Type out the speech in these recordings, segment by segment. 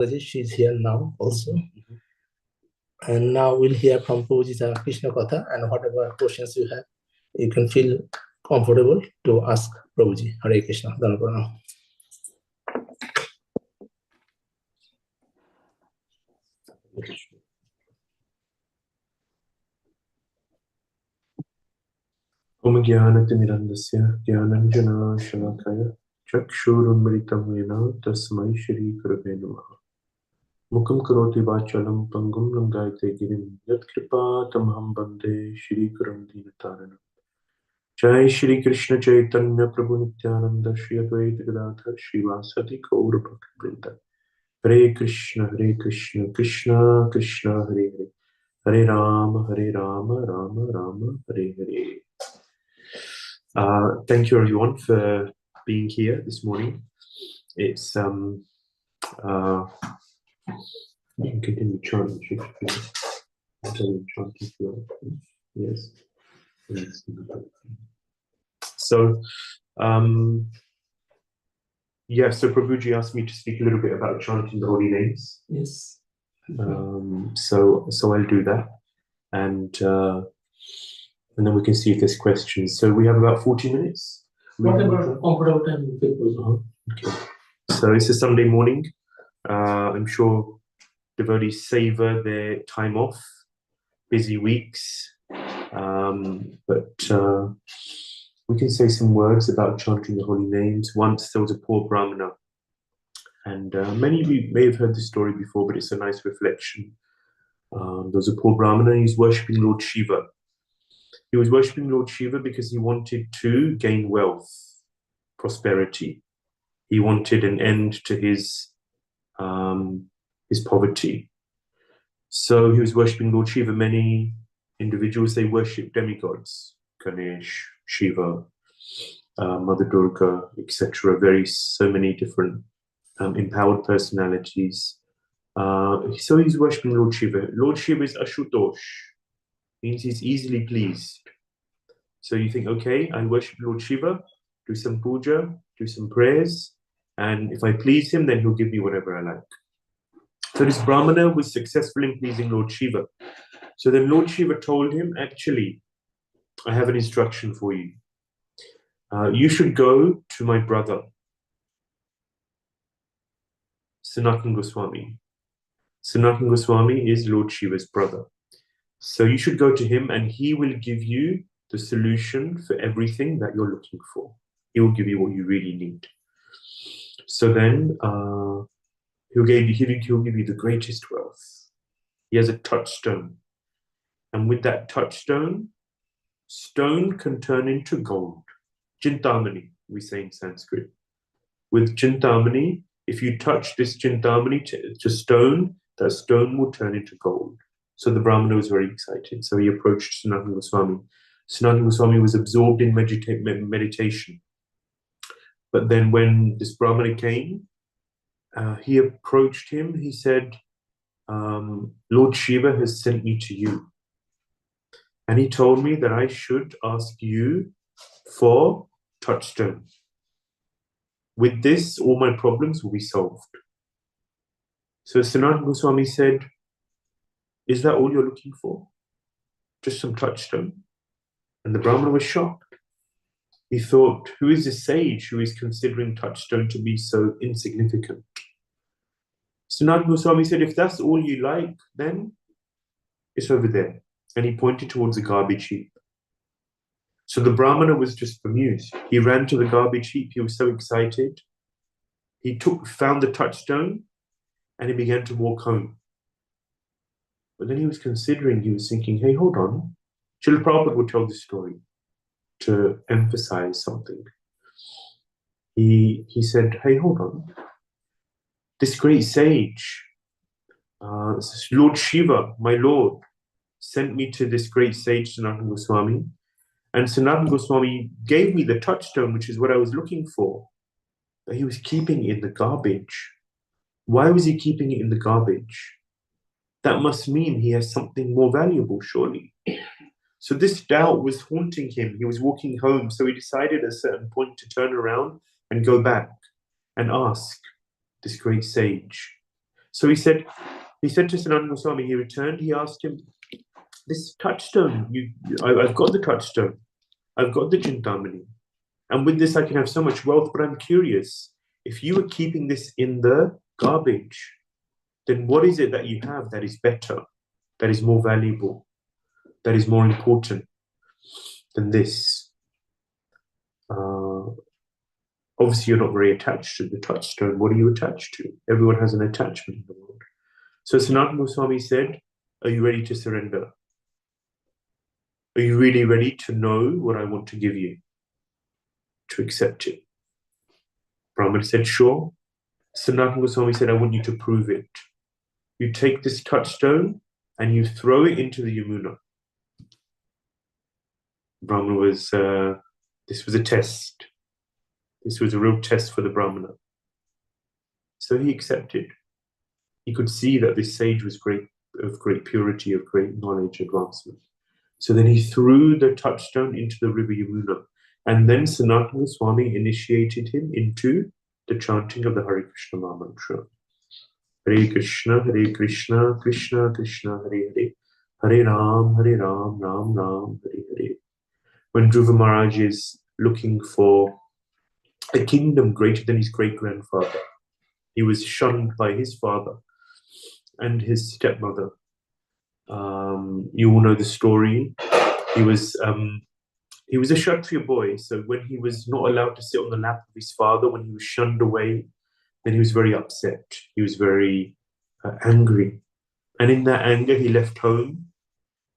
She's here now also. And now we'll hear from Prabhuji Krishna Katha, and whatever questions you have, you can feel comfortable to ask Prabhuji. Hare Krishna. Dhanapranam. Om Jnanatimirandasya Jnananjana Shalakaya Chakshurunmritam Yena Tasmai Shri Gurave Namaha Mukam Karoti Vachalam Pangum Rangayate Girim Yat Kripa Tamham Bande Shri Gurum Dinataranam Jai Shri Krishna Chaitanya Prabhu Nityananda Shri Advaita Gadadhar Shivasati Gaura Bhaktivinoda Hare Krishna Krishna Krishna Hare Hare Hare Rama Rama Rama Hare Hare. Thank you everyone for being here this morning. It's you can continue chanting. Yes. So so Prabhuji asked me to speak a little bit about chanting the holy names. Yes. So I'll do that, and then we can see if there's questions. So we have about 40 minutes. Whatever comfortable time people. Okay. So it's a Sunday morning. I'm sure devotees savor their time off, busy weeks, but we can say some words about chanting the holy names. Once there was a poor brahmana, and many of you may have heard this story before, but it's a nice reflection. There was a poor brahmana, he was worshipping Lord Shiva. He was worshipping Lord Shiva because he wanted to gain wealth, prosperity. He wanted an end to his poverty. So he was worshipping Lord Shiva. Many individuals, they worship demigods, Ganesh, Shiva, Mother Durga, etc. So many different empowered personalities. So he's worshipping Lord Shiva. Lord Shiva is Ashutosh, means he's easily pleased. So you think, okay, I worship Lord Shiva, do some puja, do some prayers, and if I please him, then he'll give me whatever I like. So this brahmana was successful in pleasing Lord Shiva. So then Lord Shiva told him, actually, I have an instruction for you. You should go to my brother, Sanatana Goswami. Sanatana Goswami is Lord Shiva's brother. So you should go to him and he will give you the solution for everything that you're looking for. He will give you what you really need. So then he'll give you the greatest wealth. He has a touchstone. And with that touchstone, stone can turn into gold. Chintamani, we say in Sanskrit. With Chintamani, if you touch this Chintamani to stone, that stone will turn into gold. So the brahmana was very excited. So he approached Sanatana Goswami. Sanatana Goswami was absorbed in meditation. But then when this brahmana came, he approached him. He said, Lord Shiva has sent me to you. And he told me that I should ask you for touchstone. With this, all my problems will be solved. So Sanatana Goswami said, is that all you're looking for? Just some touchstone? And the brahmana was shocked. He thought, who is this sage who is considering touchstone to be so insignificant? Sanatana Goswami said, if that's all you like, then it's over there. And he pointed towards a garbage heap. So the brahmana was just bemused. He ran to the garbage heap. He was so excited. He found the touchstone and he began to walk home. But then he was thinking, hey, hold on. Srila Prabhupada would tell this story to emphasize something. He said, hey, hold on. This great sage, Lord Shiva, my Lord, sent me to this great sage, Sanatana Goswami. And Sanatana Goswami gave me the touchstone, which is what I was looking for. But he was keeping it in the garbage. Why was he keeping it in the garbage? That must mean he has something more valuable, surely. So this doubt was haunting him. He was walking home, so he decided at a certain point to turn around and go back and ask this great sage, So he said to Sanatana Goswami, he returned, he asked him, this touchstone, I've got the touchstone, I've got the Chintamani, and with this I can have so much wealth, but I'm curious, if you were keeping this in the garbage, then what is it that you have that is better, that is more valuable, that is more important than this? Obviously, you're not very attached to the touchstone. What are you attached to? Everyone has an attachment in the world. So Sanatana Goswami said, are you ready to surrender? Are you really ready to know what I want to give you? To accept it? Brahman said, sure. Sanatana Goswami said, I want you to prove it. You take this touchstone and you throw it into the Yamuna. Brahman was, this was a test. This was a real test for the Brahmana. So he accepted. He could see that this sage was of great purity, of great knowledge, advancement. So then he threw the touchstone into the river Yamuna. And then Sanatana Goswami initiated him into the chanting of the Hare Krishna mantra. Hare Krishna, Krishna Krishna, Hare Hare. Hare Ram, Ram Ram, Hare Hare. When Dhruva Maharaj is looking for a kingdom greater than his great-grandfather, he was shunned by his father and his stepmother. You all know the story. He was a Kshatriya boy, so when he was not allowed to sit on the lap of his father, when he was shunned away, then he was very upset. He was very angry. And in that anger, he left home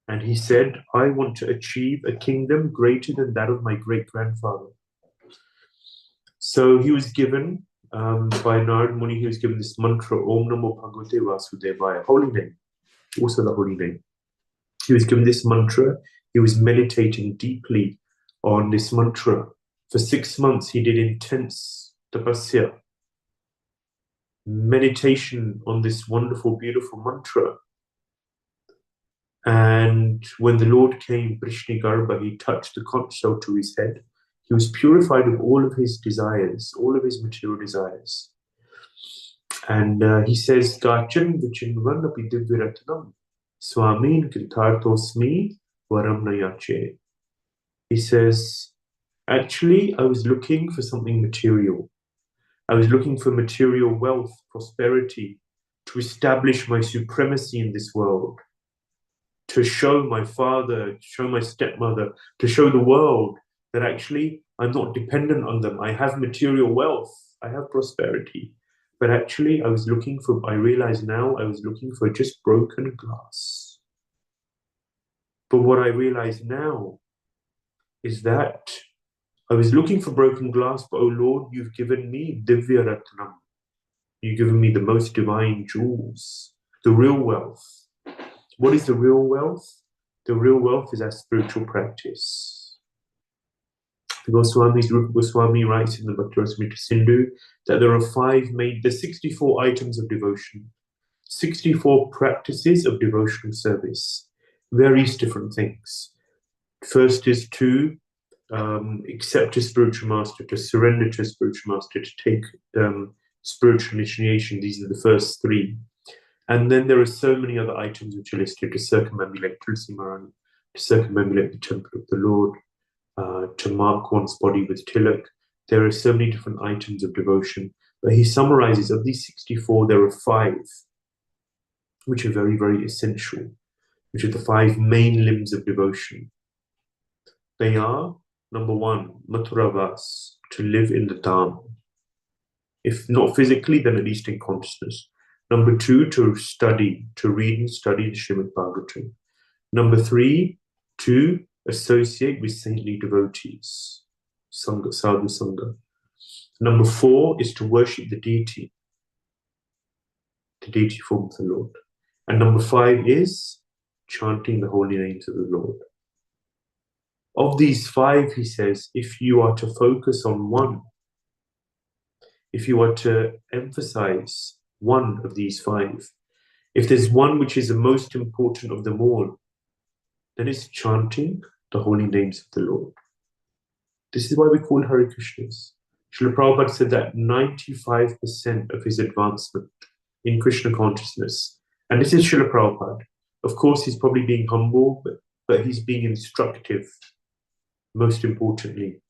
and he said, I want to achieve a kingdom greater than that of my great-grandfather. So he was given, by Narad Muni, he was given this mantra, Om Namo Bhagavate Vasudevaya, holy name, also the holy name. He was given this mantra. He was meditating deeply on this mantra. For 6 months, he did intense tapasya, meditation on this wonderful, beautiful mantra. And when the Lord came, Vrishni Garbha, he touched the conch shell to his head. He was purified of all of his desires, all of his material desires. And he says, Gachan vichinvan api divyaratnam swamin kritarthosmi varam nayache. He says, actually, I was looking for something material. I was looking for material wealth, prosperity, to establish my supremacy in this world, to show my father, to show my stepmother, to show the world that actually I'm not dependent on them. I have material wealth, I have prosperity. But actually, I realize now I was looking for just broken glass. But what I realize now is that I was looking for broken glass, but oh Lord, you've given me Divya Ratnam. You've given me the most divine jewels, the real wealth. What is the real wealth? The real wealth is our spiritual practice. The Goswami writes in the Bhakti-rasamrita Sindhu that there's 64 items of devotion, 64 practices of devotional service, various different things. First is to accept a spiritual master, to surrender to a spiritual master, to take spiritual initiation. These are the first 3. And then there are so many other items which are listed: to circumambulate Tulsi Maharani, to circumambulate the temple of the Lord, to mark one's body with tilak. There are so many different items of devotion. But he summarizes, of these 64, there are 5 which are very, very essential, which are the 5 main limbs of devotion. They are, number 1, Mathuravas, to live in the Dham. If not physically, then at least in consciousness. Number 2, to read and study the Srimad Bhagavatam. Number 3, to associate with saintly devotees, Sangha, Sadhu Sangha. Number 4 is to worship the deity form of the Lord. And number 5 is chanting the holy names of the Lord. Of these 5, he says, if you are to focus on one, if you are to emphasize one of these 5, if there's one which is the most important of them all, then it's chanting the holy names of the Lord. This is why we call Hare Krishnas. Srila Prabhupada said that 95% of his advancement in Krishna consciousness. And this is Srila Prabhupada. Of course, he's probably being humble, but he's being instructive, most importantly.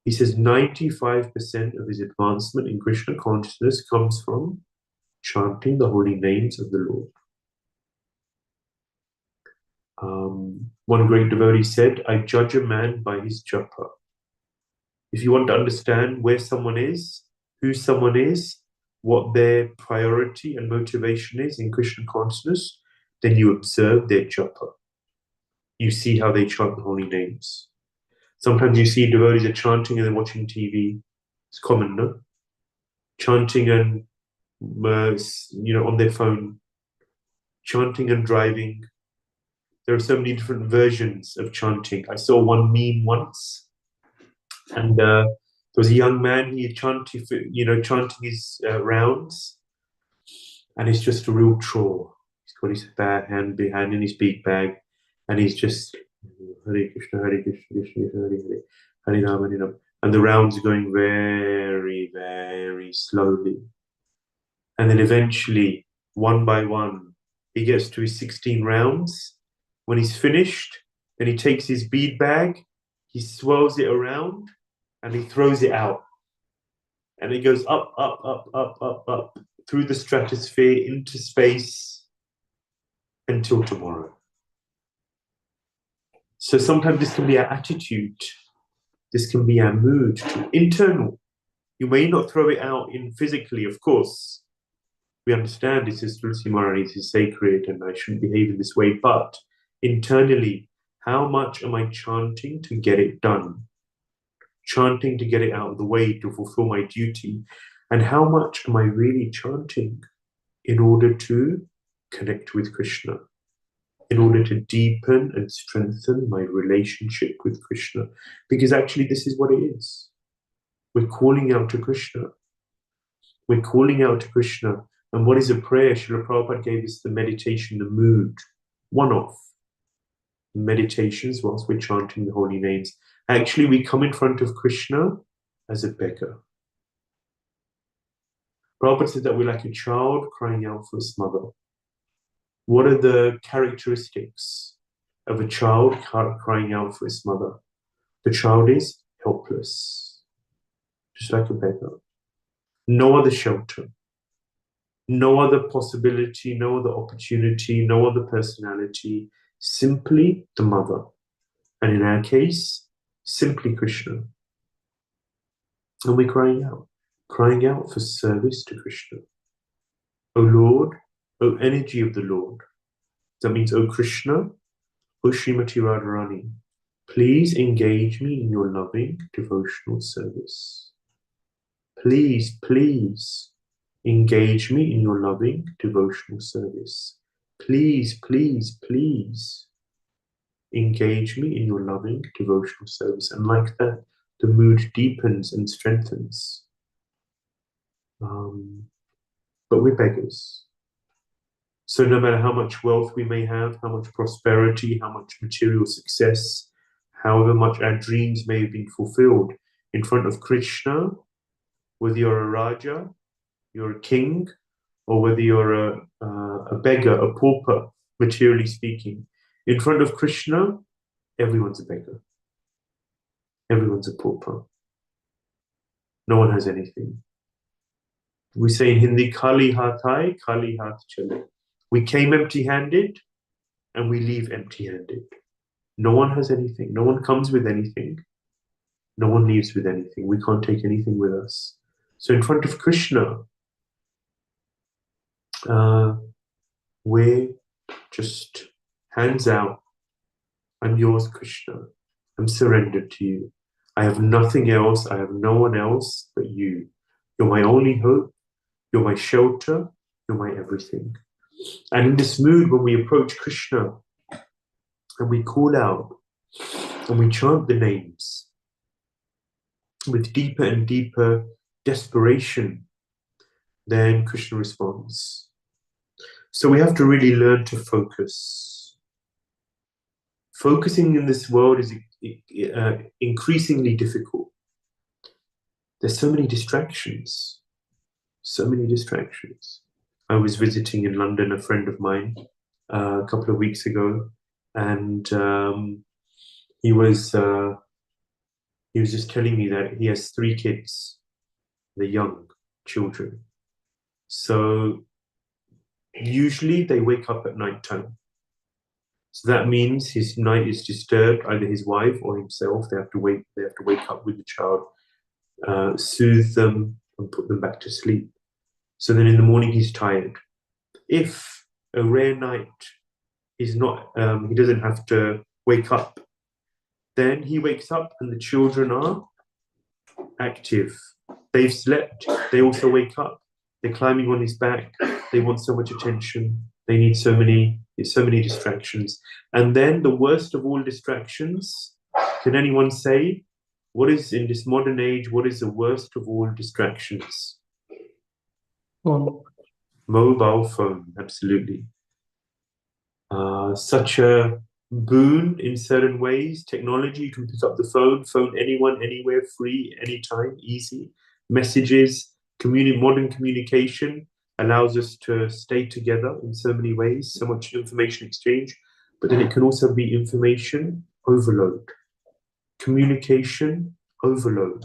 He says 95% of his advancement in Krishna consciousness comes from chanting the holy names of the Lord. One great devotee said, I judge a man by his japa. If you want to understand where someone is, who someone is, what their priority and motivation is in Krishna consciousness, then you observe their japa. You see how they chant the holy names. Sometimes you see devotees are chanting and then watching TV. It's common, no? Chanting and, on their phone. Chanting and driving. There are so many different versions of chanting. I saw one meme once, and there was a young man. He chanting his rounds, and it's just a real chore. He's got his hand behind in his bead bag, and he's just Hare Krishna, Hare Krishna, Krishna Krishna, Hare Hare, Hare Rama, Hare Rama, and the rounds are going very, very slowly, and then eventually, one by one, he gets to his 16 rounds. When he's finished, then he takes his bead bag, he swirls it around, and he throws it out. And it goes up, up, up, up, up, up, through the stratosphere, into space, until tomorrow. So sometimes this can be our attitude. This can be our mood, internal. You may not throw it out in physically, of course. We understand this is Tulsi Maharani, this is sacred, and I shouldn't behave in this way, but internally, how much am I chanting to get it done? Chanting to get it out of the way, to fulfill my duty. And how much am I really chanting in order to connect with Krishna? In order to deepen and strengthen my relationship with Krishna? Because actually this is what it is. We're calling out to Krishna. We're calling out to Krishna. And what is a prayer? Srila Prabhupada gave us the meditation, the mood, one-off meditations whilst we're chanting the holy names. Actually, we come in front of Krishna as a beggar. Prabhupada said that we're like a child crying out for its mother. What are the characteristics of a child crying out for its mother? The child is helpless, just like a beggar. No other shelter, no other possibility, no other opportunity, no other personality, simply the mother. And in our case, simply Krishna. And we're crying out for service to Krishna. O Lord, O energy of the Lord. That means, O Krishna, O Srimati Radharani, please engage me in your loving devotional service. Please, please engage me in your loving devotional service. Please, please, please engage me in your loving devotional service. And like that, the mood deepens and strengthens. But we're beggars. So no matter how much wealth we may have, how much prosperity, how much material success, however much our dreams may have been fulfilled, in front of Krishna, whether you're a Raja, you're a king, or whether you're a beggar, a pauper, materially speaking, in front of Krishna, everyone's a beggar. Everyone's a pauper. No one has anything. We say in Hindi, Khali haath aaye, khali haath chale. We came empty-handed and we leave empty-handed. No one has anything. No one comes with anything. No one leaves with anything. We can't take anything with us. So in front of Krishna, we're just hands out. I'm yours, Krishna. I'm surrendered to you. I have nothing else. I have no one else but you. You're my only hope. You're my shelter. You're my everything. And in this mood, when we approach Krishna and we call out and we chant the names with deeper and deeper desperation, then Krishna responds. So we have to really learn to focus. Focusing in this world is increasingly difficult. There's so many distractions. So many distractions. I was visiting in London a friend of mine a couple of weeks ago, and he was just telling me that he has 3 kids, the young children. So usually they wake up at night time. So that means his night is disturbed, either his wife or himself. They have to wake up with the child, soothe them, and put them back to sleep. So then in the morning he's tired. If a rare night is not, he doesn't have to wake up, then he wakes up and the children are active. They've slept, they also wake up. They're climbing on his back. They want so much attention. They need so many distractions. And then the worst of all distractions, can anyone say, what is, in this modern age, what is the worst of all distractions? Phone. Mobile phone, absolutely. Such a boon in certain ways. Technology, you can pick up the phone anyone, anywhere, free, anytime, easy. Messages, modern communication allows us to stay together in so many ways, so much information exchange, but then it can also be information overload, communication overload.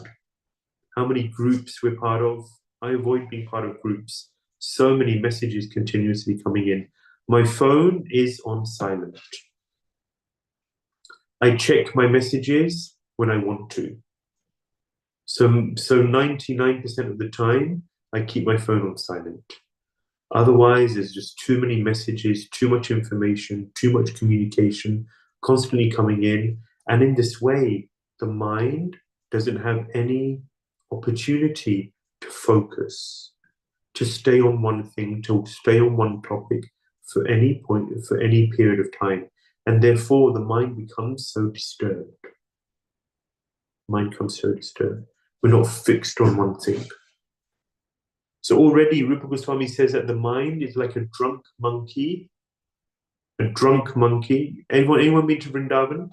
How many groups we're part of? I avoid being part of groups. So many messages continuously coming in. My phone is on silent. I check my messages when I want to. So 99% of the time, I keep my phone on silent. Otherwise, there's just too many messages, too much information, too much communication constantly coming in. And in this way, the mind doesn't have any opportunity to focus, to stay on one thing, to stay on one topic for any point, for any period of time. And therefore, the mind becomes so disturbed. Mind becomes so disturbed. We're not fixed on one thing. So already Rupa Goswami says that the mind is like a drunk monkey. A drunk monkey. Anyone been to Vrindavan?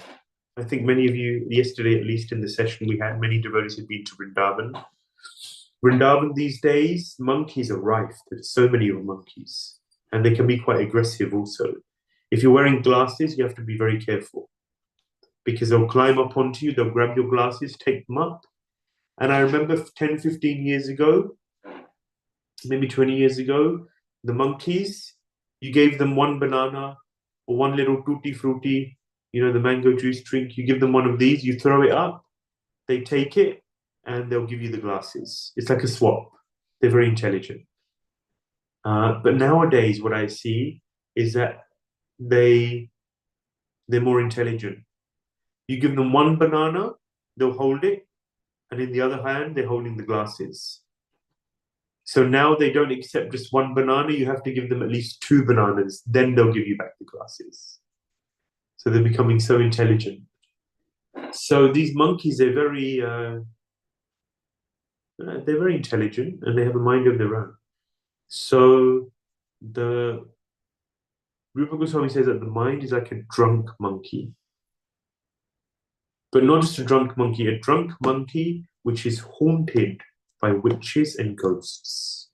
I think many of you, yesterday at least in the session we had, many devotees have been to Vrindavan. Vrindavan these days, monkeys are rife. There's so many of monkeys. And they can be quite aggressive also. If you're wearing glasses, you have to be very careful. Because they'll climb up onto you, they'll grab your glasses, take them up. And I remember 10, 15 years ago, maybe 20 years ago, the monkeys, you gave them one banana or one little tutti frutti, the mango juice drink, you give them one of these, you throw it up, they take it, and they'll give you the glasses. It's like a swap. They're very intelligent. But nowadays, what I see is that they're more intelligent. You give them one banana, they'll hold it, and in the other hand, they're holding the glasses. So now they don't accept just one banana, you have to give them at least 2 bananas, then they'll give you back the glasses. So they're becoming so intelligent. So these monkeys, they're very intelligent and they have a mind of their own. So the Rupa Goswami says that the mind is like a drunk monkey. But not just a drunk monkey which is haunted by witches and ghosts.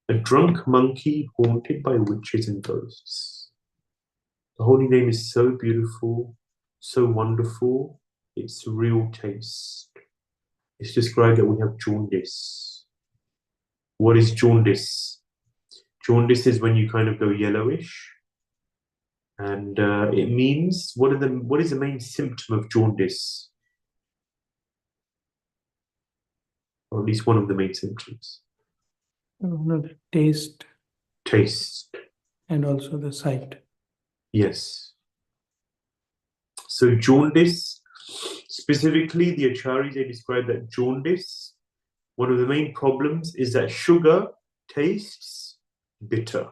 A drunk monkey haunted by witches and ghosts. The holy name is so beautiful, so wonderful, it's real taste. It's described that we have jaundice. What is jaundice? Jaundice is when you kind of go yellowish. And it means, what is the main symptom of jaundice? Or at least one of the main symptoms. The taste. Taste. And also the sight. Yes. So jaundice, specifically the Acharyas, they describe that jaundice, one of the main problems is that sugar tastes bitter.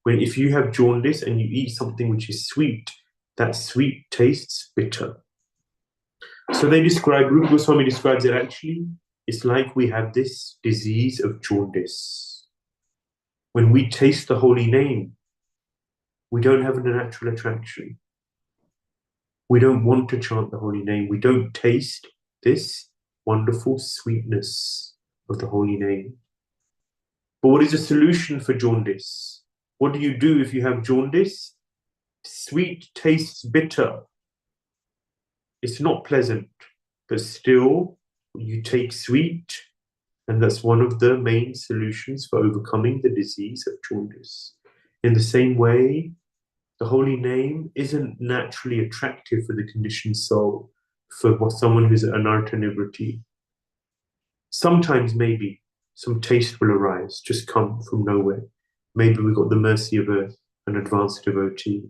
If you have jaundice and you eat something which is sweet, that sweet tastes bitter. So Rupa Goswami describes it actually, it's like we have this disease of jaundice. When we taste the holy name, we don't have a natural attraction. We don't want to chant the holy name. We don't taste this wonderful sweetness of the holy name. But what is the solution for jaundice? What do you do if you have jaundice? Sweet tastes bitter. It's not pleasant, but still you take sweet, and that's one of the main solutions for overcoming the disease of jaundice. In the same way, the holy name isn't naturally attractive for the conditioned soul, for someone who's anartha nivriti. Sometimes maybe some taste will arise, just come from nowhere. Maybe we got the mercy of an advanced devotee.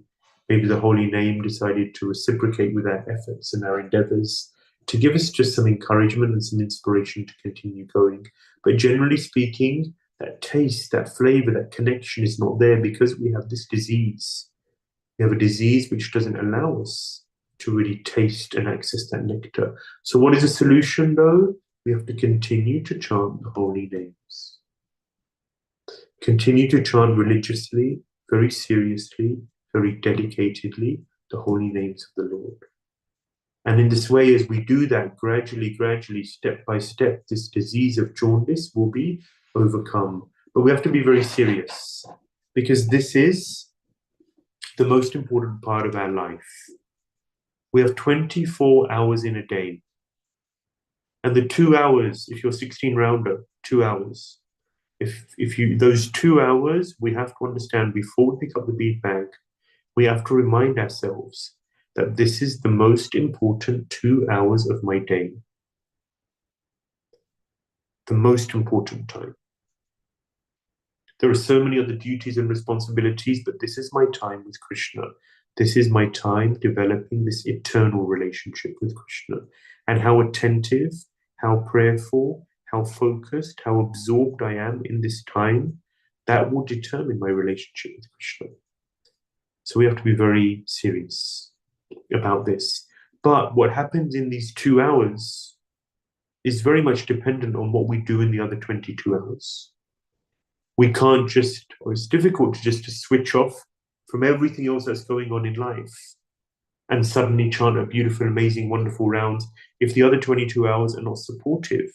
Maybe the holy name decided to reciprocate with our efforts and our endeavors to give us just some encouragement and some inspiration to continue going. But generally speaking, that taste, that flavor, that connection is not there because we have this disease. We have a disease which doesn't allow us to really taste and access that nectar. So what is the solution though? We have to continue to chant the holy names. Continue to chant religiously, very seriously, very dedicatedly, the holy names of the Lord. And in this way, as we do that, gradually, step by step, this disease of jaundice will be overcome. But we have to be very serious, because this is the most important part of our life. We have 24 hours in a day. And the 2 hours, if you're 16 rounder, 2 hours. If you those 2 hours, we have to understand before we pick up the bead bag, we have to remind ourselves that this is the most important 2 hours of my day. The most important time. There are so many other duties and responsibilities, but this is my time with Krishna. This is my time developing this eternal relationship with Krishna. And how attentive, how prayerful, how focused, how absorbed I am in this time, that will determine my relationship with Krishna. So we have to be very serious about this. But what happens in these 2 hours is very much dependent on what we do in the other 22 hours. We can't just, or it's difficult to just to switch off from everything else that's going on in life and suddenly chant a beautiful, amazing, wonderful round if the other 22 hours are not supportive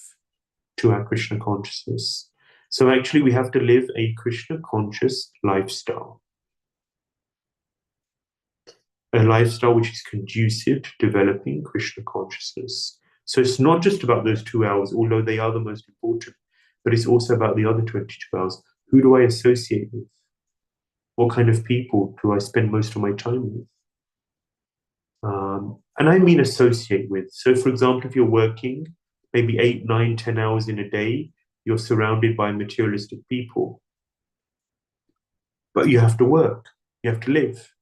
to our Krishna consciousness. So actually we have to live a Krishna conscious lifestyle. A lifestyle which is conducive to developing Krishna consciousness. So it's not just about those 2 hours, although they are the most important, but it's also about the other 22 hours. Who do I associate with? What kind of people do I spend most of my time with? And I mean associate with. So for example, if you're working maybe 8, 9, 10 hours in a day, you're surrounded by materialistic people. But you have to work, you have to live.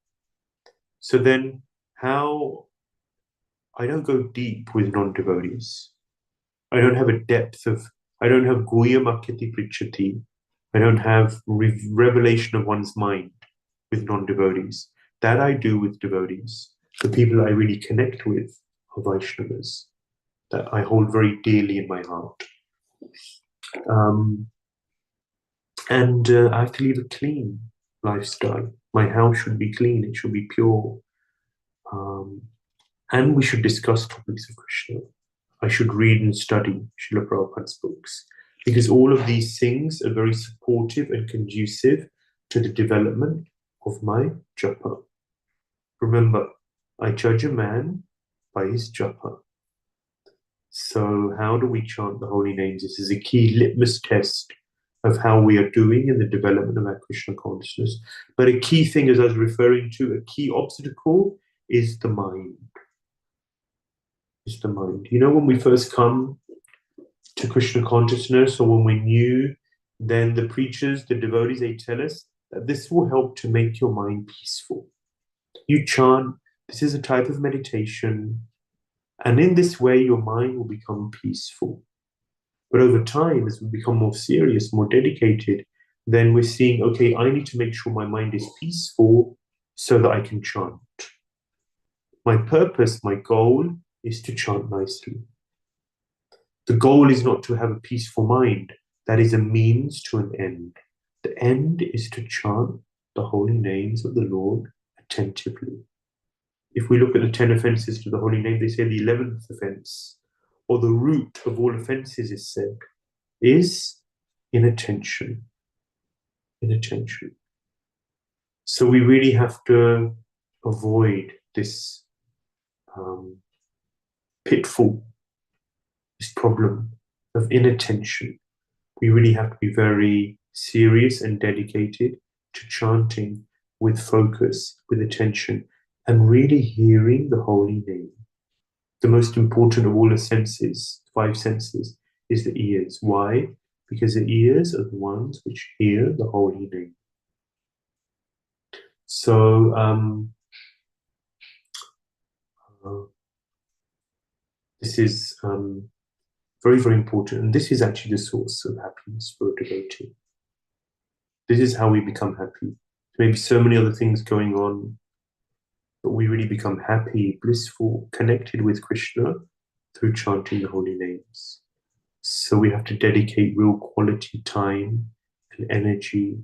So then how, I don't go deep with non-devotees. I don't have a depth of, I don't have guya makiti prichati. I don't have revelation of one's mind with non-devotees. That I do with devotees. The people I really connect with are Vaishnavas, that I hold very dearly in my heart. I have to live a clean lifestyle. My house should be clean, it should be pure. And we should discuss topics of Krishna. I should read and study Srila Prabhupada's books, because all of these things are very supportive and conducive to the development of my japa. Remember, I judge a man by his japa. So how do we chant the holy names? This is a key litmus test of how we are doing in the development of our Krishna consciousness. But a key thing, as I was referring to, a key obstacle is the mind. Is the mind. You know, when we first come to Krishna consciousness, or when we're new, then the preachers, the devotees, they tell us that this will help to make your mind peaceful. You chant, this is a type of meditation, and in this way your mind will become peaceful. But over time, as we become more serious, more dedicated, then we're seeing, okay, I need to make sure my mind is peaceful so that I can chant. My purpose, my goal is to chant nicely. The goal is not to have a peaceful mind. That is a means to an end. The end is to chant the holy names of the Lord attentively. If we look at the 10 offenses to the holy name, they say the 11th offense, or the root of all offenses is said, is inattention. inattention. So we really have to avoid this pitfall, this problem of inattention. We really have to be very serious and dedicated to chanting with focus, with attention, and really hearing the holy name. The most important of all the senses, 5 senses, is the ears. Why? Because the ears are the ones which hear the holy name. So this is very, very important. And this is actually the source of happiness for a devotee. This is how we become happy. There may be so many other things going on, but we really become happy, blissful, connected with Krishna through chanting the holy names. So we have to dedicate real quality time and energy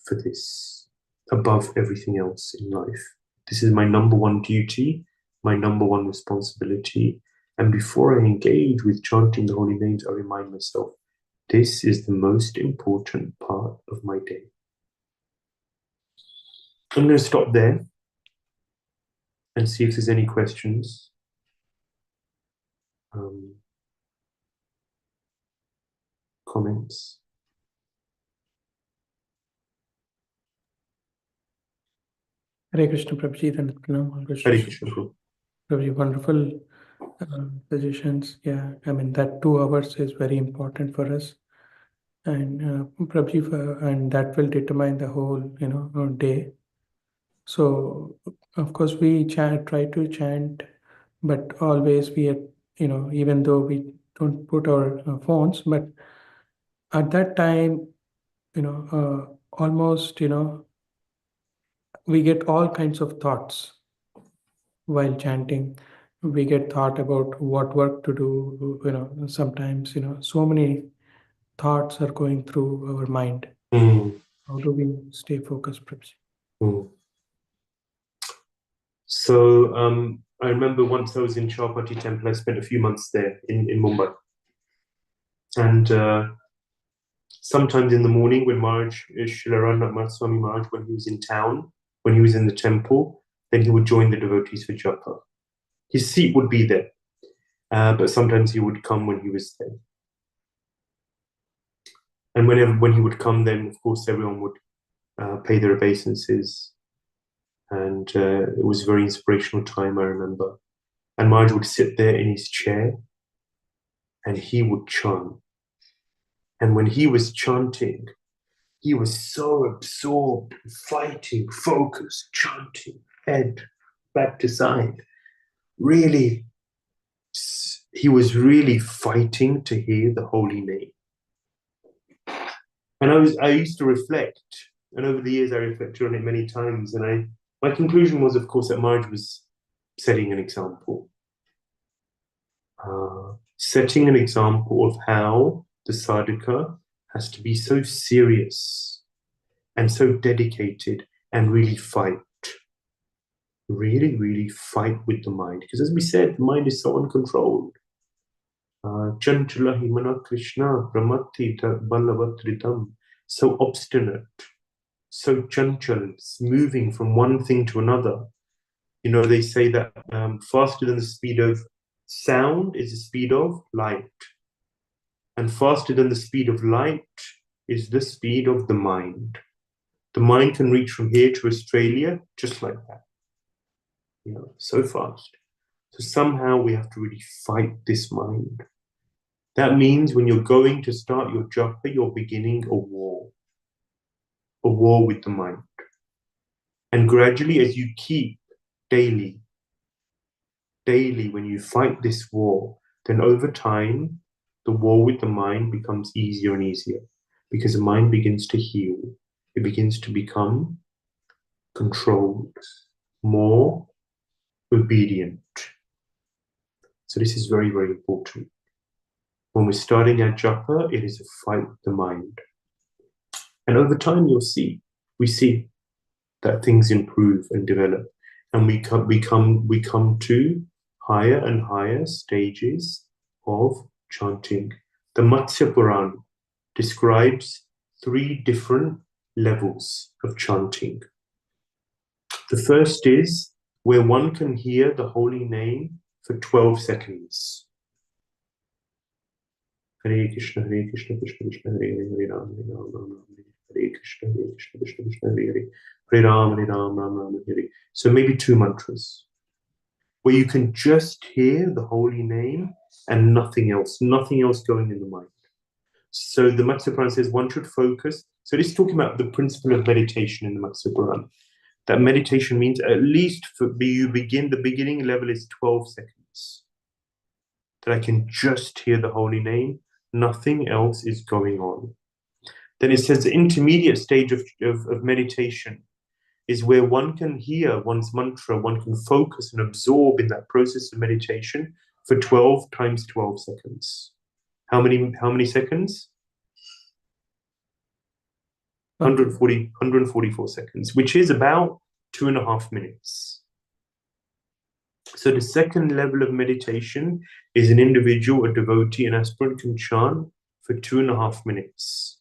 for this, above everything else in life. This is my number one duty, my number one responsibility. And before I engage with chanting the holy names, I remind myself, this is the most important part of my day. I'm going to stop there and see if there's any questions. Comments. Hare Krishna, Prabhuji, and Pranam. Hare Krishna, Prabhu. Prabhuji, wonderful suggestions. Yeah, I mean, that 2 hours is very important for us. And Prabhuji, and that will determine the whole, day. So, of course, we try to chant, but always we are, even though we don't put our phones, but at that time, almost, we get all kinds of thoughts while chanting. We get thought about what work to do, sometimes, so many thoughts are going through our mind. How do we stay focused, Prabhuji? So I remember once I was in Chowpatty Temple, I spent a few months there in Mumbai. And sometimes in the morning when Srila Swami Maharaj, when he was in town, when he was in the temple, then he would join the devotees for japa. His seat would be there, but sometimes he would come when he was there. And when he would come, then of course everyone would pay their obeisances. And it was a very inspirational time, I remember. And Maharaj would sit there in his chair and he would chant. And when he was chanting, he was so absorbed, fighting, focused, chanting, head back to side. Really, he was really fighting to hear the holy name. And I used to reflect, and over the years I reflected on it many times, and my conclusion was, of course, that Maharaj was setting an example. Setting an example of how the sadhaka has to be so serious and so dedicated and really fight. Really, really fight with the mind. Because as we said, the mind is so uncontrolled. Chanchalahi mana Krishna pramati balavatritam. So obstinate, so chanchal, moving from one thing to another. They say that faster than the speed of sound is the speed of light. And faster than the speed of light is the speed of the mind. The mind can reach from here to Australia just like that. So fast. So somehow we have to really fight this mind. That means when you're going to start your japa, you're beginning a war with the mind. And gradually, as you keep daily, when you fight this war, then over time, the war with the mind becomes easier and easier because the mind begins to heal. It begins to become controlled, more obedient. So this is very, very important. When we're starting our japa, it is a fight with the mind. And over time, we see that things improve and develop. And we come to higher and higher stages of chanting. The Matsya Puran describes 3 different levels of chanting. The first is where one can hear the holy name for 12 seconds. Hare Krishna, Krishna Krishna, Hare Hare, Hare Ram, Ram, Hare Krishna, Krishna Krishna, Hare Hare, Hare Ram, Ram, Hare. So maybe 2 mantras, where you can just hear the holy name and nothing else going in the mind. So the Matsya says one should focus. So this is talking about the principle of meditation in the Matsya. That meditation means at least the beginning level is 12 seconds. That I can just hear the holy name, nothing else is going on. Then it says the intermediate stage of meditation is where one can hear one's mantra, one can focus and absorb in that process of meditation for 12 times 12 seconds. How many seconds? 144 seconds, which is about 2.5 minutes. So the second level of meditation is an individual, a devotee, an aspirant can chant for 2.5 minutes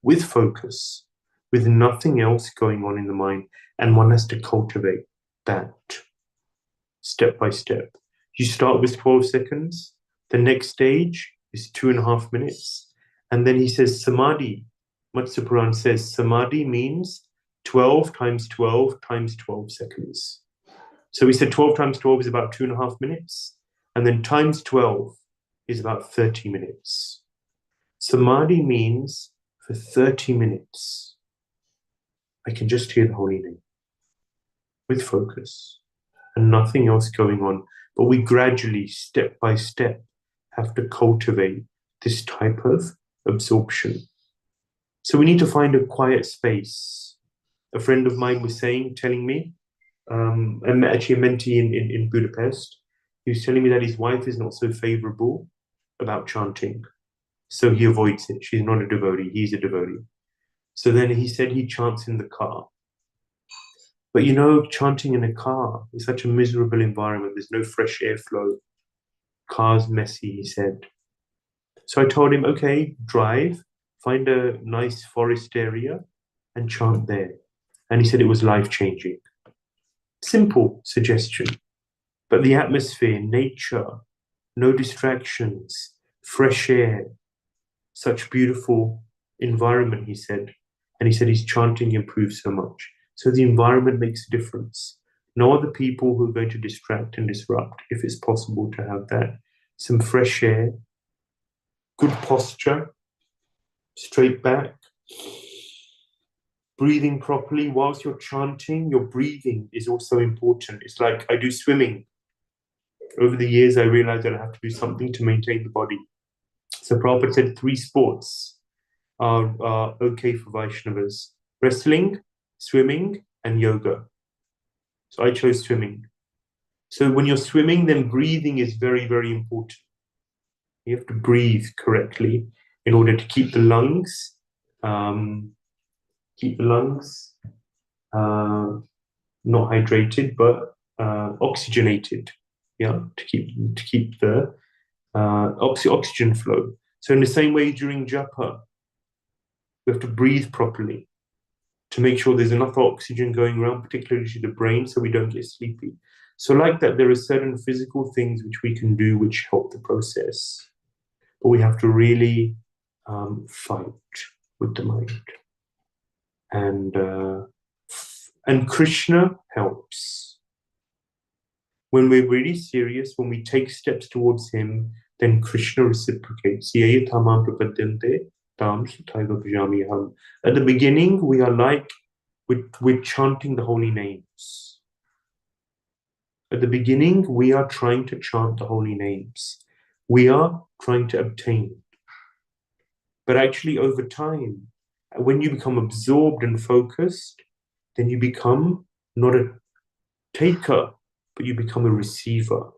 with focus, with nothing else going on in the mind. And one has to cultivate that step by step. You start with 12 seconds. The next stage is 2.5 minutes. And then he says samadhi. Matsya Puran says samadhi means 12 times 12 times 12 seconds. So we said 12 times 12 is about 2.5 minutes. And then times 12 is about 30 minutes. Samadhi means for 30 minutes, I can just hear the holy name with focus and nothing else going on. But we gradually, step by step, have to cultivate this type of absorption. So we need to find a quiet space. A friend of mine was telling me, actually a mentee in Budapest, he was telling me that his wife is not so favorable about chanting. So he avoids it. She's not a devotee, he's a devotee. So then he said he chants in the car. But chanting in a car is such a miserable environment. There's no fresh airflow. Car's messy, he said. So I told him, okay, drive, find a nice forest area and chant there. And he said it was life-changing. Simple suggestion. But the atmosphere, nature, no distractions, fresh air, such beautiful environment, he said. And he said his chanting improved so much. So the environment makes a difference. No other people who are going to distract and disrupt, if it's possible to have that. Some fresh air, good posture, straight back, breathing properly. Whilst you're chanting, your breathing is also important. It's like I do swimming. Over the years, I realized that I have to do something to maintain the body. So Prabhupada said 3 sports are okay for Vaishnavas: wrestling, swimming, and yoga. So I chose swimming. So when you're swimming, then breathing is very, very important. You have to breathe correctly in order to keep the lungs, not hydrated, but oxygenated. Yeah, to keep the oxygen flow. So in the same way during japa, we have to breathe properly to make sure there's enough oxygen going around, particularly to the brain, so we don't get sleepy. So like that, there are certain physical things which we can do which help the process. But we have to really fight with the mind. And Krishna helps. When we're really serious, when we take steps towards him, then Krishna reciprocates. At the beginning, we are like, we're chanting the holy names. At the beginning, we are trying to chant the holy names. We are trying to obtain. But actually, over time, when you become absorbed and focused, then you become not a taker, but you become a receiver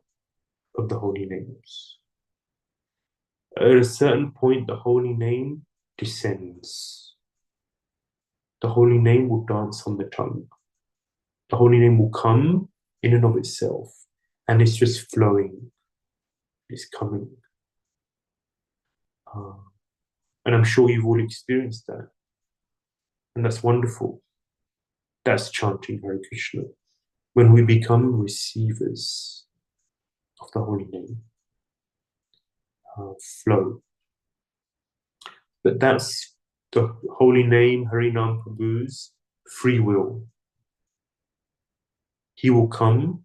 of the holy names. At a certain point, the holy name descends. The holy name will dance on the tongue. The holy name will come in and of itself, and it's just flowing. It's coming. And I'm sure you've all experienced that. And that's wonderful. That's chanting Hare Krishna. When we become receivers of the holy name, flow. But that's the holy name, Harinam Prabhu's free will. He will come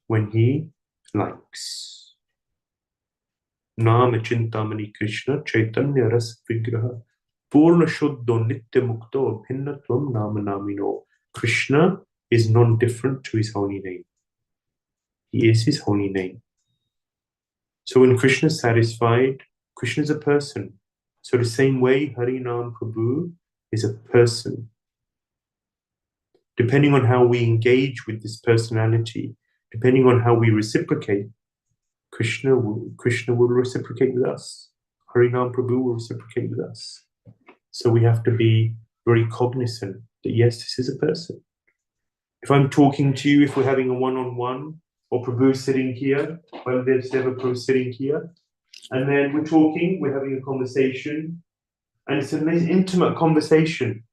when he likes. Nama Chintamani Krishna Chaitanya Ras Vigraha Purna Shuddho Nitya Mukto Bhinnatvam Nama Namino. Krishna is non-different to his holy name. He is his holy name. So when Krishna is satisfied, Krishna is a person. So the same way Harinam Prabhu is a person. Depending on how we engage with this personality, depending on how we reciprocate, Krishna will reciprocate with us. Harinam Prabhu will reciprocate with us. So we have to be very cognizant that yes, this is a person. If I'm talking to you, if we're having a one-on-one, or Prabhu sitting here, Baldev Seva Prabhu sitting here, and then we're talking, we're having a conversation, and it's a nice intimate conversation.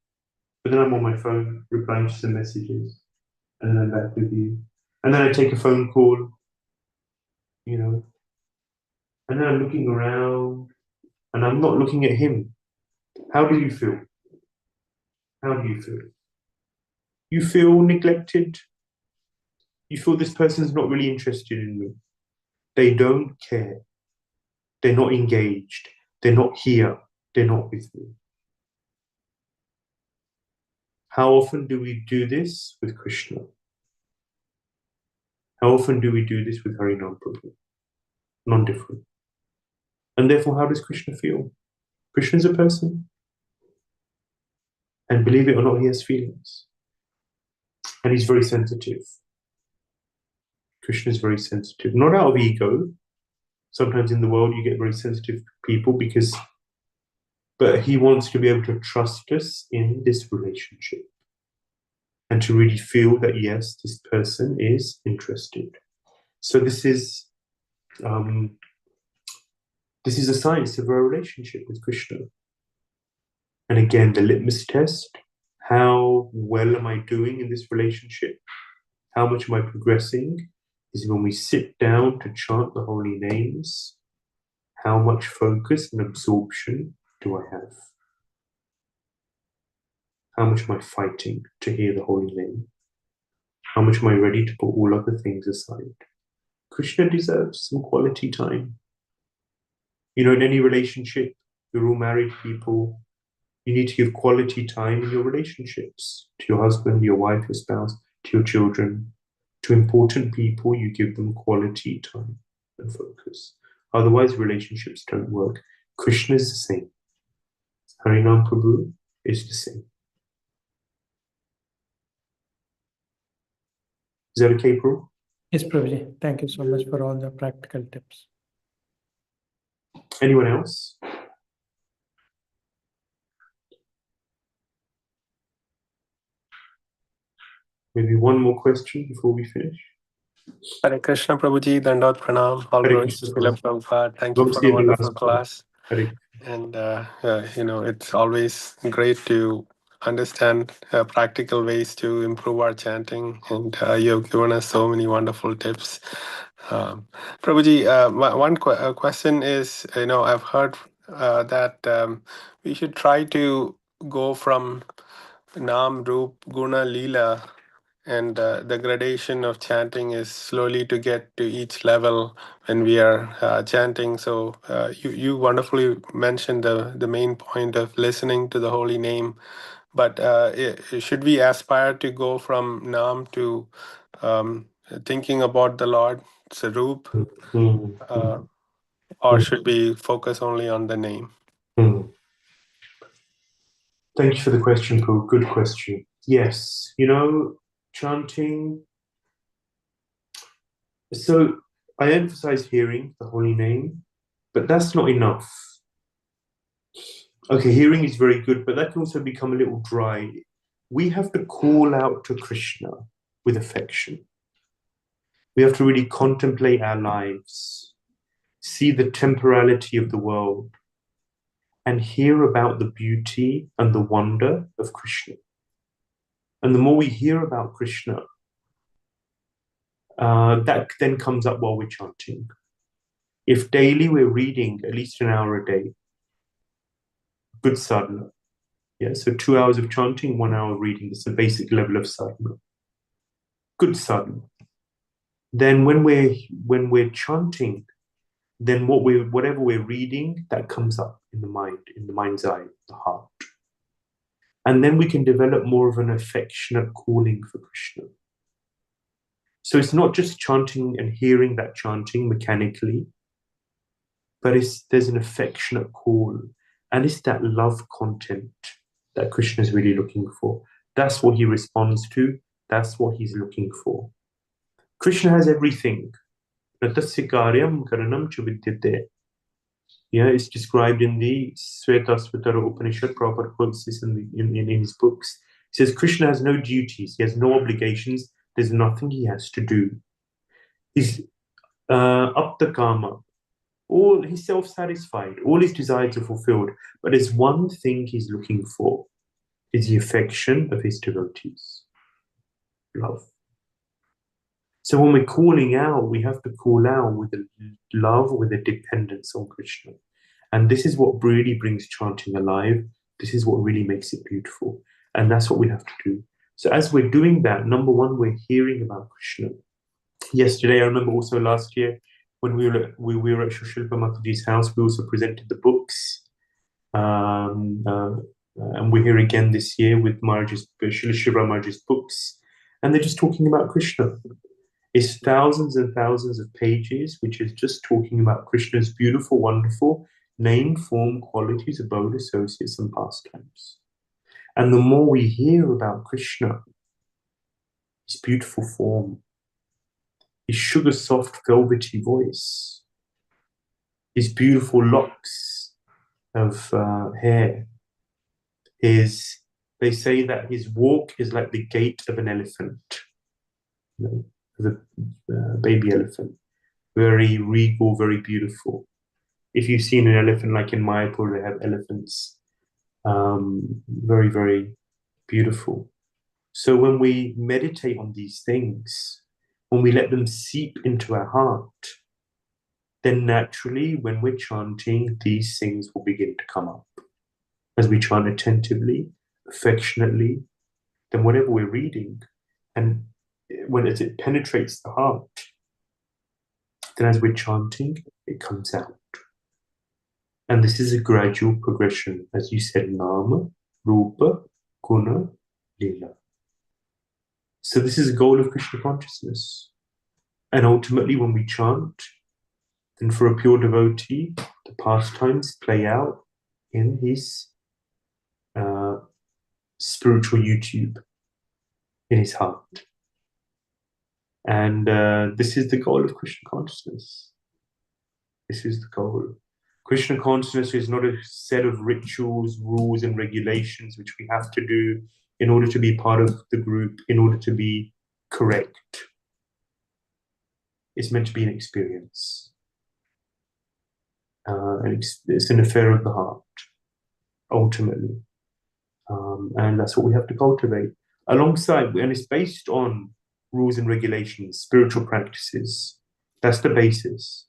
But then I'm on my phone replying to some messages, and then I'm back with you. And then I take a phone call, you know, and then I'm looking around, and I'm not looking at him. How do you feel? How do you feel? You feel neglected. You feel this person's not really interested in me. They don't care. They're not engaged. They're not here. They're not with me. How often do we do this with Krishna? How often do we do this with Harinam Prabhu? Non-different. And therefore, how does Krishna feel? Krishna is a person. And believe it or not, he has feelings. And he's very sensitive. Krishna is very sensitive. Not out of ego. Sometimes in the world you get very sensitive people but he wants to be able to trust us in this relationship. And to really feel that, yes, this person is interested. So this is a science of our relationship with Krishna. And again, the litmus test, how well am I doing in this relationship? How much am I progressing? Is when we sit down to chant the holy names, how much focus and absorption do I have? How much am I fighting to hear the holy name? How much am I ready to put all other things aside? Krishna deserves some quality time. You know, in any relationship, you're all married people, you need to give quality time in your relationships to your husband, your wife, your spouse, to your children. To important people, you give them quality time and focus. Otherwise, relationships don't work. Krishna is the same. Harinam Prabhu is the same. Is that okay, Prabhu? Yes, Prabhuji. Thank you so much for all the practical tips. Anyone else? Maybe one more question before we finish. Hare Krishna Prabhuji, Dandot Pranam, all Hare glories to Krishna. Srila Prabhupada. Thank you Don't for say the the wonderful last one. class. Hare. And, you know, it's always great to understand practical ways to improve our chanting. And you've given us so many wonderful tips. Prabhuji, one question is, you know, I've heard that we should try to go from Nam, Roop, Guna, Leela, and the gradation of chanting is slowly to get to each level when we are chanting. So you wonderfully mentioned the main point of listening to the holy name. But should we aspire to go from Nam to thinking about the Lord, Sarup, or should we focus only on the name? Thank you for the question, Prabhu. Good question. Yes, you know, chanting. So I emphasize hearing the holy name, but that's not enough. Okay, hearing is very good, but that can also become a little dry. We have to call out to Krishna with affection. We have to really contemplate our lives, see the temporality of the world, and hear about the beauty and the wonder of Krishna. And the more we hear about Krishna, that then comes up while we're chanting. If daily we're reading at least an hour a day, good sadhana. Yeah, so 2 hours of chanting, 1 hour reading. This is the basic level of sadhana. Good sadhana. Then when we're chanting, then whatever we're reading, that comes up in the mind's eye, the heart. And then we can develop more of an affectionate calling for Krishna. So it's not just chanting and hearing that chanting mechanically, but there's an affectionate call. And it's that love content that Krishna is really looking for. That's what he responds to. That's what he's looking for. Krishna has everything. Ratasya karyam karanam cha vidyate. Yeah, it's described in the Svetasvatara Upanishad. Prabhupada quotes this in his books. He says Krishna has no duties. He has no obligations. There's nothing he has to do. He's apta kama. He's self-satisfied. All his desires are fulfilled. But there's one thing he's looking for, is the affection of his devotees. Love. So when we're calling out, we have to call out with a love, with a dependence on Krishna. And this is what really brings chanting alive. This is what really makes it beautiful. And that's what we have to do. So as we're doing that, number one, we're hearing about Krishna. Yesterday, I remember also last year, when we were at Shilpa Mataji's house, we also presented the books. And we're here again this year with Srila Shiva Maharaj's books. And they're just talking about Krishna. It's thousands and thousands of pages, which is just talking about Krishna's beautiful, wonderful name, form, qualities, abode, associates, and pastimes. And the more we hear about Krishna, his beautiful form, his sugar soft, velvety voice, his beautiful locks of hair, they say that his walk is like the gait of an elephant. The baby elephant, very regal, very beautiful. If you've seen an elephant, like in Mayapur, they have elephants, very, very beautiful. So when we meditate on these things, when we let them seep into our heart, then naturally, when we're chanting, these things will begin to come up. As we chant attentively, affectionately, then whatever we're reading, and when it penetrates the heart, then as we're chanting, it comes out. And this is a gradual progression, as you said, Nama, Rupa, Guna, Lila. So this is a goal of Krishna consciousness. And ultimately, when we chant, then for a pure devotee, the pastimes play out in his spiritual YouTube, in his heart. And this is the goal of Krishna consciousness. This is the goal. Krishna consciousness is not a set of rituals, rules, and regulations which we have to do in order to be part of the group, in order to be correct. It's meant to be an experience. And it's an affair of the heart, ultimately. And that's what we have to cultivate. Alongside, and it's based on rules and regulations, spiritual practices. That's the basis.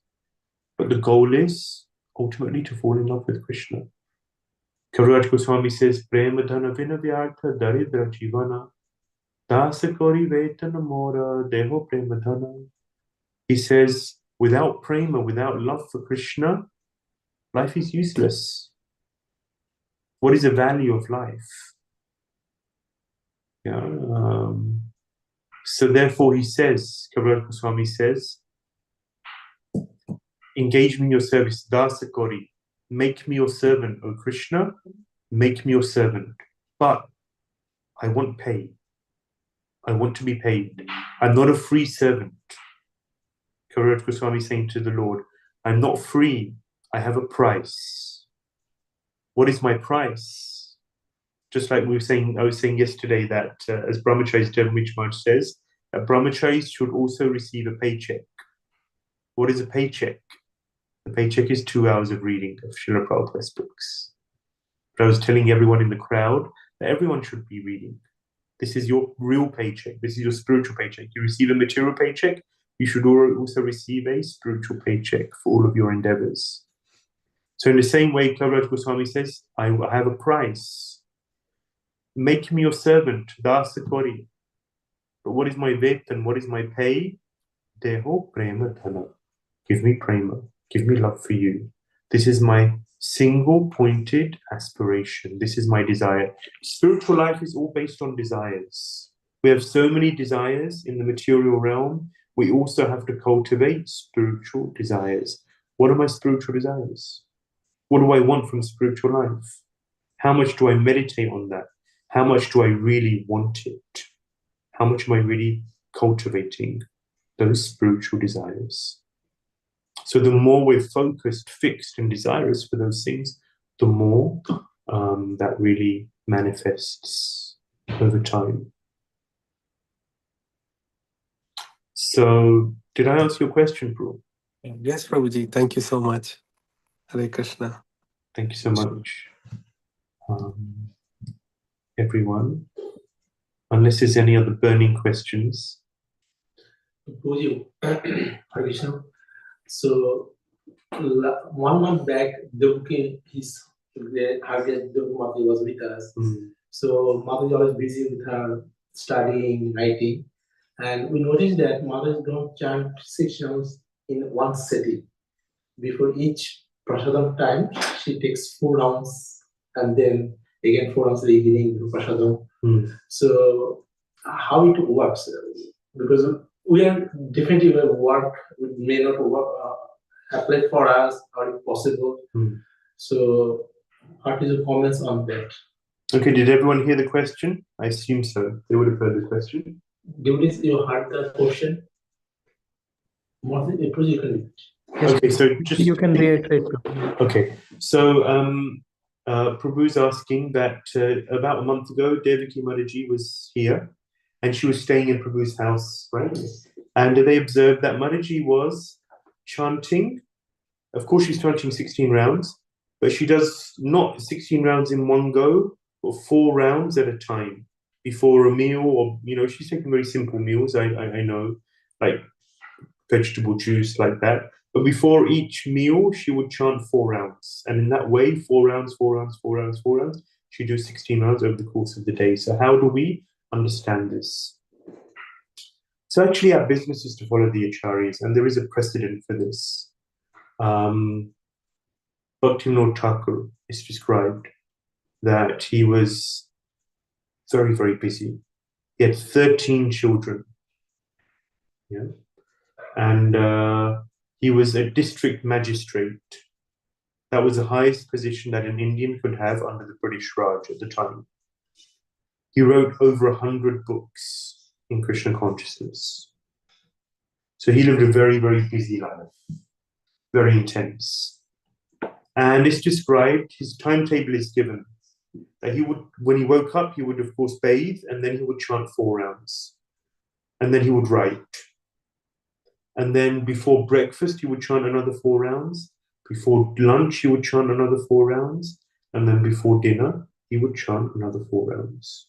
But the goal is ultimately to fall in love with Krishna. Kaviraj Goswami says, Prema dhana vina vyartha daridra jivana dasa kori vetana mora deho prema dhana. He says, without prema, without love for Krishna, life is useless. What is the value of life? Yeah, so therefore he says, Kaviraj Goswami says, engage me in your service, dasa kori. Make me your servant, O Krishna. Make me your servant. But I want pay. I want to be paid. I'm not a free servant. Kaviraj Goswami is saying to the Lord, I'm not free. I have a price. What is my price? Just like I was saying yesterday that as Brahmacharis, Devamich Maharaj says, that Brahmacharis should also receive a paycheck. What is a paycheck? The paycheck is 2 hours of reading of Srila Prabhupada's books. But I was telling everyone in the crowd that everyone should be reading. This is your real paycheck. This is your spiritual paycheck. You receive a material paycheck, you should also receive a spiritual paycheck for all of your endeavors. So in the same way, Kaviraj Goswami says, I have a price. Make me your servant, dasa kori. But what is my vetan? What is my pay? Deho prema dhana. Give me prema. Give me love for you. This is my single pointed aspiration. This is my desire. Spiritual life is all based on desires. We have so many desires in the material realm. We also have to cultivate spiritual desires. What are my spiritual desires? What do I want from spiritual life? How much do I meditate on that? How much do I really want it? How much am I really cultivating those spiritual desires? So the more we're focused, fixed, and desirous for those things, the more that really manifests over time. So, did I answer your question, Prabhu? Yes, Prabhuji. Thank you so much. Hare Krishna. Thank you so much, everyone. Unless there's any other burning questions. Prabhuji, Hare Krishna. So 1 month back, Devaki, his Devaki Mataji was with us. So Mataji always busy with her studying, writing, and we noticed that Mataji don't chant 6 rounds in one sitting. Before each prasadam time, she takes 4 rounds, and then again 4 rounds in the evening to prasadam. So how it works? Because we are definitely work may not work apply for us or if possible. So what is your comments on that? Okay, did everyone hear the question? I assume so. They would have heard the question. Devotees, you heard the question? What is it? You can Okay, so just You can reiterate. Okay, so Prabhu's asking that about a month ago, Devaki Mataji was here, and she was staying in Prabhu's house, right? And they observed that Mataji was chanting. Of course, she's chanting 16 rounds, but she does not 16 rounds in one go, but 4 rounds at a time before a meal, or she's taking very simple meals. I know, like vegetable juice, like that. But before each meal, she would chant 4 rounds. And in that way, 4 rounds, 4 rounds, 4 rounds, 4 rounds, she do 16 rounds over the course of the day. So how do we understand this? So actually our business is to follow the acharyas, and there is a precedent for this. Bhaktivinoda Thakur is described that he was very, very busy. He had 13 children. Yeah. And he was a district magistrate. That was the highest position that an Indian could have under the British Raj at the time. He wrote over 100 books in Krishna consciousness. So he lived a very, very busy life, very intense. And it's described, his timetable is given, that he would, when he woke up, he would of course bathe, and then he would chant 4 rounds. And then he would write. And then before breakfast, he would chant another 4 rounds. Before lunch, he would chant another 4 rounds. And then before dinner, he would chant another 4 rounds.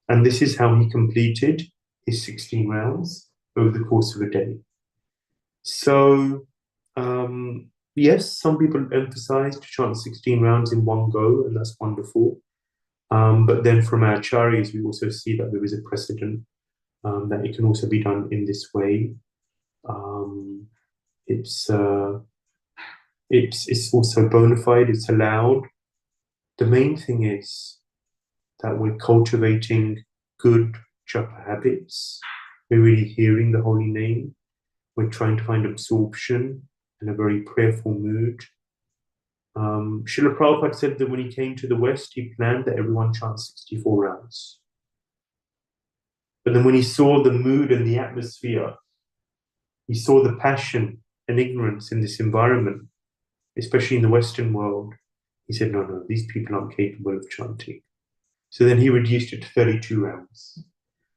And this is how he completed his 16 rounds over the course of a day. So, yes, some people emphasize to chant 16 rounds in one go, and that's wonderful. But then from our acharyas, we also see that there is a precedent that it can also be done in this way. It's also bona fide, it's allowed. The main thing is that we're cultivating good japa habits. We're really hearing the holy name. We're trying to find absorption in a very prayerful mood. Srila Prabhupada said that when he came to the West, he planned that everyone chants 64 rounds. But then when he saw the mood and the atmosphere, he saw the passion and ignorance in this environment, especially in the Western world, he said, no, these people aren't capable of chanting. So then he reduced it to 32 rounds.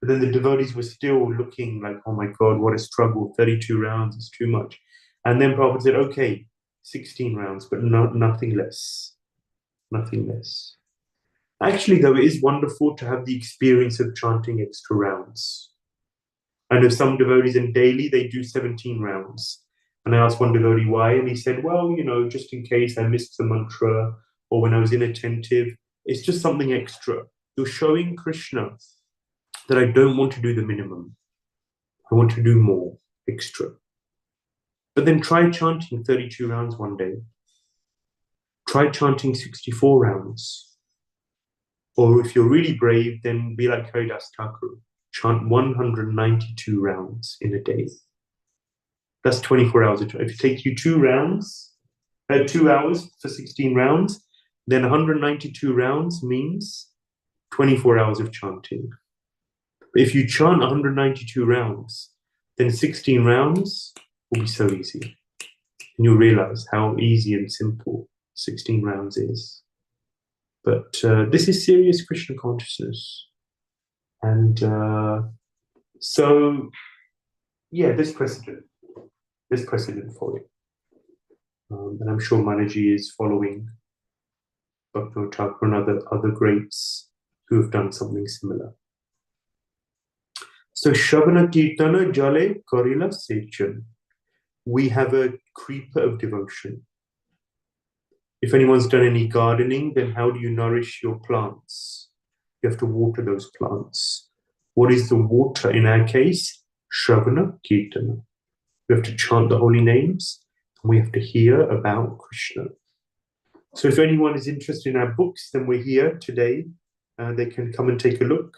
But then the devotees were still looking like, oh my God, what a struggle, 32 rounds is too much. And then Prabhupada said, okay, 16 rounds, but nothing less. nothing less. Actually, though, it is wonderful to have the experience of chanting extra rounds. I know some devotees in daily, they do 17 rounds. And I asked one devotee why, and he said, well, you know, just in case I missed the mantra, or when I was inattentive, it's just something extra. You're showing Krishna that I don't want to do the minimum. I want to do more, extra. But then try chanting 32 rounds one day. Try chanting 64 rounds. Or if you're really brave, then be like Haridas Thakur. Chant 192 rounds in a day. That's 24 hours. If it takes you 2 hours for 16 rounds, then 192 rounds means 24 hours of chanting. But if you chant 192 rounds, then 16 rounds will be so easy. And you'll realize how easy and simple 16 rounds is. But this is serious Krishna consciousness. And so, yeah, there's precedent. There's precedent for it. And I'm sure Manaji is following Bhaktivinoda Thakur and other greats who have done something similar. So, Shravana Kirtana Jale Karila Sechan. We have a creeper of devotion. If anyone's done any gardening, then how do you nourish your plants? You have to water those plants. What is the water in our case? Shravana Kirtana. We have to chant the holy names, and we have to hear about Krishna. So if anyone is interested in our books, then we're here today. They can come and take a look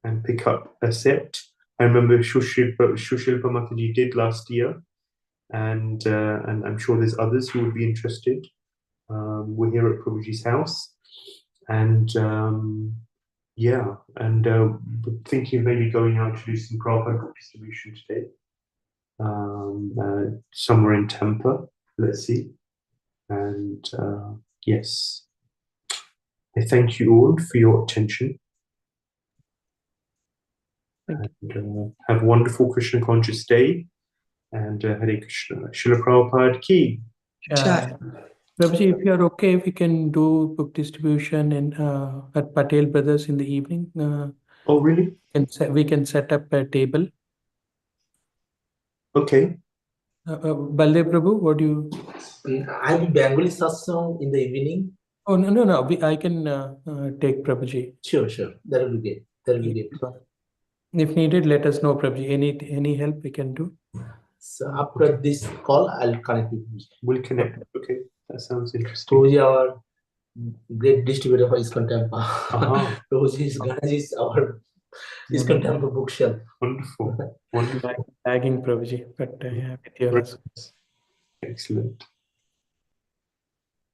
and pick up a set. I remember Shushilpa Mataji did last year, and I'm sure there's others who would be interested. We're here at Prabhuji's house, and thinking of maybe going out to do some Prabhupada book distribution today. Somewhere in Tampa, let's see. And yes, I thank you all for your attention. And have a wonderful Krishna conscious day. And Hare Krishna. Srila Prabhupada ki. Prabhuji, if you are okay, we can do book distribution at Patel Brothers in the evening. Oh, really? We can set up a table. Okay. Baldev Prabhu, what do you? I will Bengali satsang in the evening. Oh, no. I can take Prabhuji. Sure. That will be great. That will be great. If needed, let us know, Prabhuji. Any help we can do? So after this call, I'll connect with you. We'll connect. Okay. That sounds interesting. Prabhuji, our great distributor for ISKCON Temple. Prabhuji, Ganesh is our ISKCON Temple bookshelf. Wonderful. Lagging, Prabhuji, but yeah, with yours. Excellent.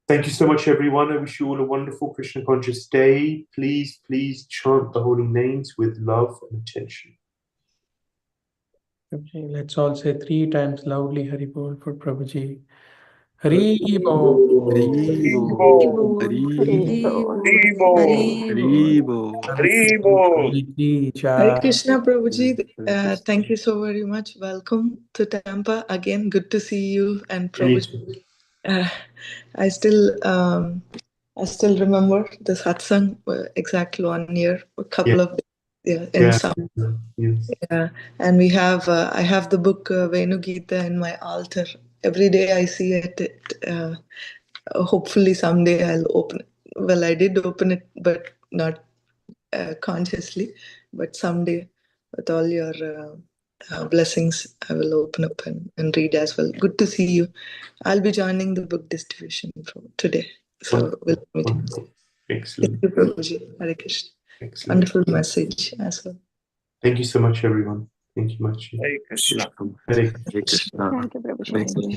Thank you so much, everyone. I wish you all a wonderful Krishna conscious day. Please chant the holy names with love and attention. Okay, let's all say 3 times loudly Hari Bol for Prabhuji. Hari Bol. Hari Bol. Hari Bol. Hare Krishna, Prabhuji. Thank you so very much. Welcome to Tampa again. Good to see you and Prabhuji. I still remember the satsang exactly 1 year, a couple of days summer. Yeah, and I have the book Venu Gita in my altar. Every day I see it. Hopefully someday I'll open it. Well, I did open it, but not consciously. But someday, with all your blessings, I will open up and read as well. Good to see you. I'll be joining the book distribution today. So we'll meet. Excellent. Thank you, Prabhuji. Hare Krishna. Excellent. Wonderful message as well. Thank you so much, everyone. Thank you much. Hare Krishna. Hare Hare Krishna. Thank you, Prabhuji. Hare Krishna.